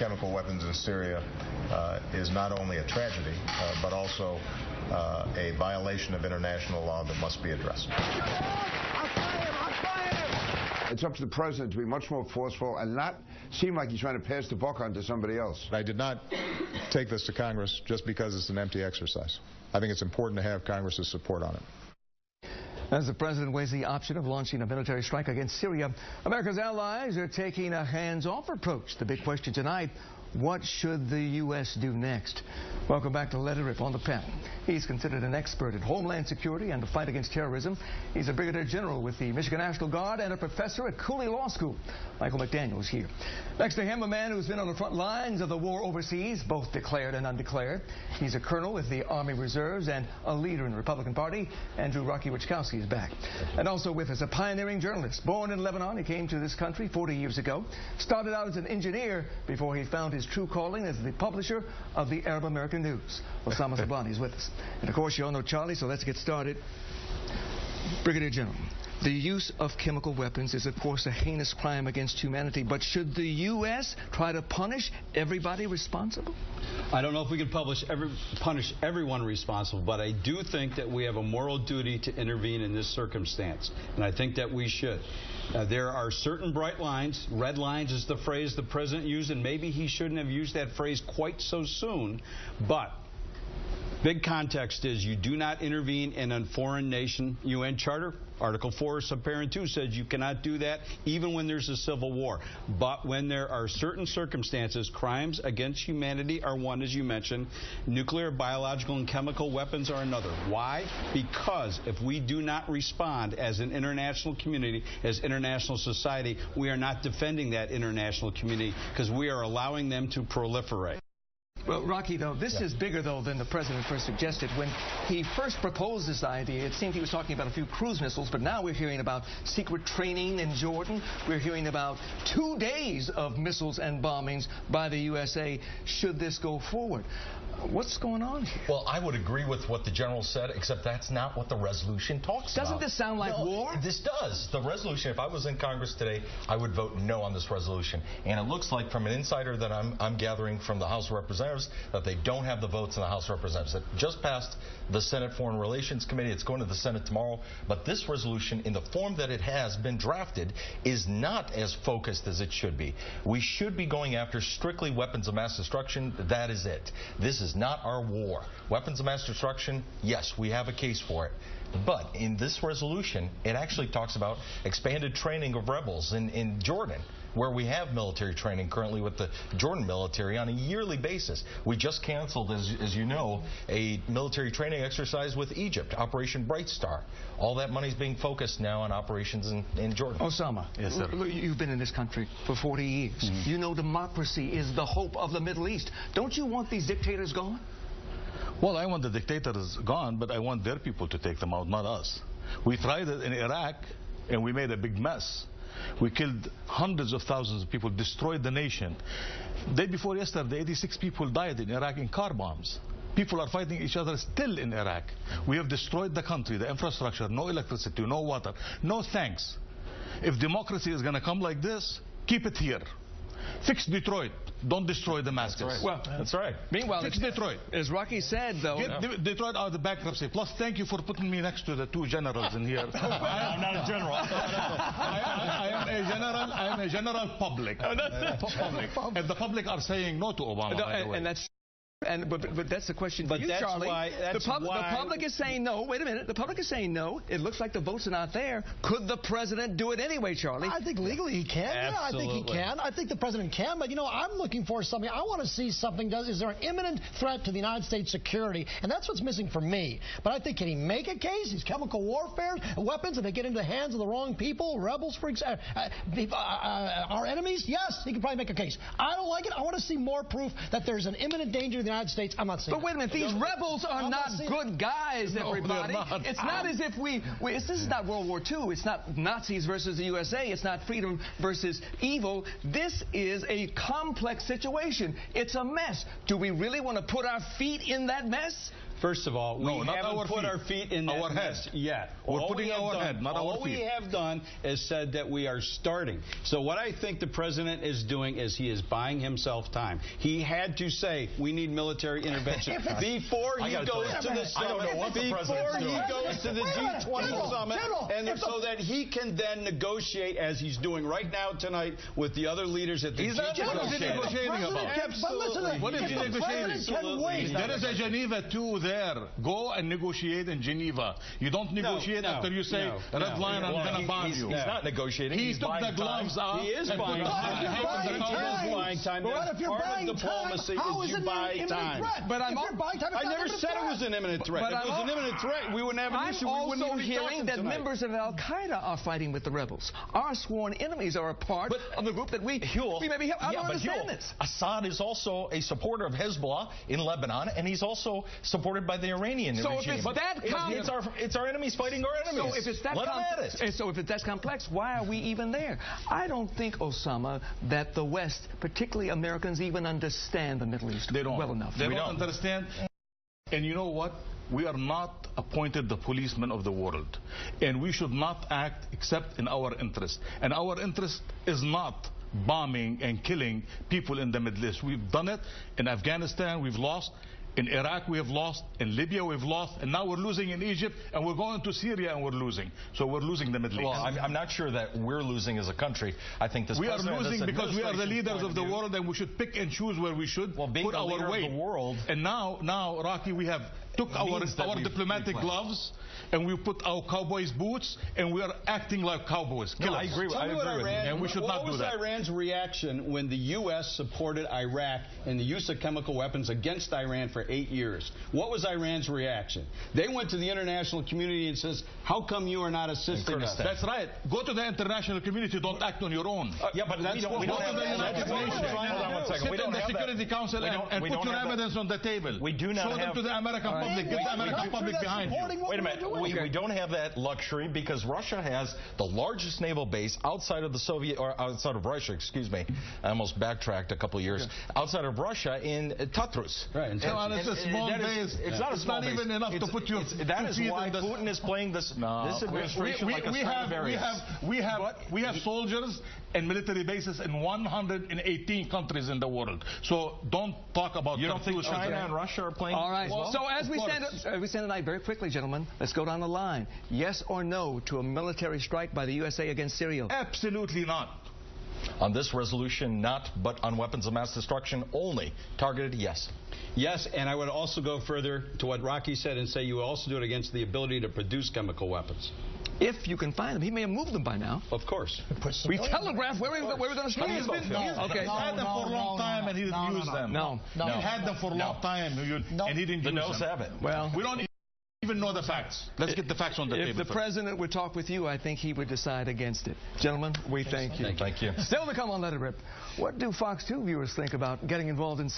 chemical weapons in Syria is not only a tragedy, but also a violation of international law that must be addressed. It's up to the president to be much more forceful and not seem like he's trying to pass the buck on to somebody else. I did not take this to Congress just because it's an empty exercise. I think it's important to have Congress's support on it. As the president weighs the option of launching a military strike against Syria, America's allies are taking a hands-off approach. The big question tonight, what should the U.S. do next? Welcome back to Let It Rip on the panel. He's considered an expert in homeland security and the fight against terrorism. He's a brigadier general with the Michigan National Guard and a professor at Cooley Law School. Michael McDaniel is here. Next to him, a man who's been on the front lines of the war overseas, both declared and undeclared. He's a colonel with the Army Reserves and a leader in the Republican Party. Andrew Rocky Wichkowski is back. And also with us, a pioneering journalist. Born in Lebanon, he came to this country 40 years ago. Started out as an engineer before he found his true calling as the publisher of the Arab American News. Osama Sablani is with us. And of course, you all know Charlie, so let's get started. Brigadier General, the use of chemical weapons is, of course, a heinous crime against humanity, but should the U.S. try to punish everybody responsible? I don't know if we can punish everyone responsible, but I do think that we have a moral duty to intervene in this circumstance, and I think that we should. There are certain bright lines. Red lines is the phrase the president used, and maybe he shouldn't have used that phrase quite so soon, but big context is you do not intervene in a foreign nation. UN Charter, Article 4, Subparent 2 says you cannot do that even when there's a civil war. But when there are certain circumstances, crimes against humanity are one, as you mentioned. Nuclear, biological, and chemical weapons are another. Why? Because if we do not respond as an international community, as international society, we are not defending that international community because we are allowing them to proliferate. Well, Rocky, though, this is bigger, though, than the president first suggested. When he first proposed this idea, it seemed he was talking about a few cruise missiles, but now we're hearing about secret training in Jordan. We're hearing about 2 days of missiles and bombings by the USA should this go forward. What's going on here? Well, I would agree with what the general said, except that's not what the resolution talks about. Doesn't this sound like war? This does. The resolution, if I was in Congress today, I would vote no on this resolution. And it looks like from an insider that I'm gathering from the House of Representatives that they don't have the votes in the House of Representatives. It just passed the Senate Foreign Relations Committee. It's going to the Senate tomorrow. But this resolution, in the form that it has been drafted, is not as focused as it should be. We should be going after strictly weapons of mass destruction. That is it. This is not our war. Weapons of mass destruction, yes, we have a case for it. But in this resolution, it actually talks about expanded training of rebels in Jordan, where we have military training currently with the Jordan military on a yearly basis. We just canceled, as you know, a military training exercise with Egypt, Operation Bright Star. All that money is being focused now on operations in Jordan. Osama, yes, sir. You've been in this country for 40 years. Mm-hmm. You know democracy is the hope of the Middle East. Don't you want these dictators gone? Well, I want the dictators gone, but I want their people to take them out, not us. We tried it in Iraq, and we made a big mess. We killed hundreds of thousands of people, destroyed the nation. Day before yesterday, 86 people died in Iraq in car bombs. People are fighting each other still in Iraq. We have destroyed the country, the infrastructure, no electricity, no water, no thanks. If democracy is going to come like this, keep it here. Fix Detroit. Don't destroy Damascus. That's right. Well, that's right. Meanwhile, fix Detroit. As Rocky said, though, get Detroit out of the bankruptcy. Plus, thank you for putting me next to the two generals in here. I'm not a general. I am a general. I am a general public. Public. And the public are saying no to Obama. No, by the way. and that's. But that's the question for you, Charlie. The public is saying no. Wait a minute. The public is saying no. It looks like the votes are not there. Could the president do it anyway, Charlie? I think legally he can. Absolutely. Yeah, I think he can. I think the president can. But, you know, I'm looking for something. I want to see something. Is there an imminent threat to the United States security? And that's what's missing for me. But I think, can he make a case? These chemical warfare weapons, if they get into the hands of the wrong people, rebels, for example, our enemies, yes, he can probably make a case. I don't like it. I want to see more proof that there's an imminent danger to the United States. I'm not saying. But wait a minute, these rebels are not good guys, everybody. No, it's not as if this is not World War II. It's not Nazis versus the USA. It's not freedom versus evil. This is a complex situation. It's a mess. Do we really want to put our feet in that mess? First of all, we haven't put our feet in that mess yet. We're putting our head, not our feet. All we have done is said that we are starting. So what I think the president is doing is he is buying himself time. He had to say we need military intervention before he goes to the summit, before he goes to the G20 summit, and so that he can then negotiate, as he's doing right now tonight with the other leaders at the G20. What is he negotiating about? Absolutely. What is he negotiating? There is a Geneva 2 there. Go and negotiate in Geneva. You don't negotiate after you say, red line, I'm going to bomb you. He's not negotiating. He took the gloves off. He is buying time. If you're buying diplomacy how is it an imminent threat? But I never said it was an imminent threat. If it was an imminent threat, we wouldn't have an issue. I'm also hearing that members of Al-Qaeda are fighting with the rebels. Our sworn enemies are a part of the group that we maybe help. I don't understand this. Assad is also a supporter of Hezbollah in Lebanon, and he's also supported by the Iranian regime. If it's that it's our enemies fighting our enemies. So if it's that that complex, why are we even there? I don't think, Osama, that the West, particularly Americans, even understand the Middle East well enough. They don't understand. And you know what? We are not appointed the policemen of the world. And we should not act except in our interest. And our interest is not bombing and killing people in the Middle East. We've done it in Afghanistan. We've lost. In Iraq, we have lost. In Libya, we've lost. And now we're losing in Egypt. And we're going to Syria, and we're losing. So we're losing the Middle East. Well, I'm not sure that we're losing as a country. I think this we are losing because we are the leaders of the world, and we should pick and choose where we should put our weight. And now, Rocky, we have took our diplomatic gloves, and we put our cowboys' boots, and we are acting like cowboys. No, I agree with you. And we should not do that. What was Iran's reaction when the U.S. supported Iraq in the use of chemical weapons against Iran for 8 years? What was Iran's reaction? They went to the international community and says, how come you are not assisting us? That's right. Go to the international community. Don't act on your own. Yeah, but we don't have the United Nations. Hold on one second. Sit in the Security Council and put your evidence on the table. We do not Show them to the American public. Get the American public behind you. Wait a minute. We don't have that luxury because Russia has the largest naval base outside of the Soviet, or outside of Russia, excuse me. I almost backtracked a couple of years. Outside of Russia in Tatrus. Right. It's a small base. It's not a small base. It's not even enough to put your That is why Putin is playing this administration like a Stradivarius. We have soldiers and military bases in 118 countries in the world. So don't talk about. You don't think China and Russia are playing? All right. So as we stand tonight, very quickly, gentlemen, let's go down the line. Yes or no to a military strike by the USA against Syria? Absolutely not. On this resolution, not, but on weapons of mass destruction only. Targeted, yes. Yes, and I would also go further to what Rocky said and say you would also do it against the ability to produce chemical weapons. If you can find them. He may have moved them by now. Of course. We telegraphed where we were going to strike. He's had them for a long time and he didn't use them. No. He had them for a long time and he didn't use them. The no's have it. Well, we don't even know the facts. Let's get the facts on the table. If the president would talk with you, I think he would decide against it. Gentlemen, we thank you. Thank you. Still to come on Let It Rip. What do Fox 2 viewers think about getting involved in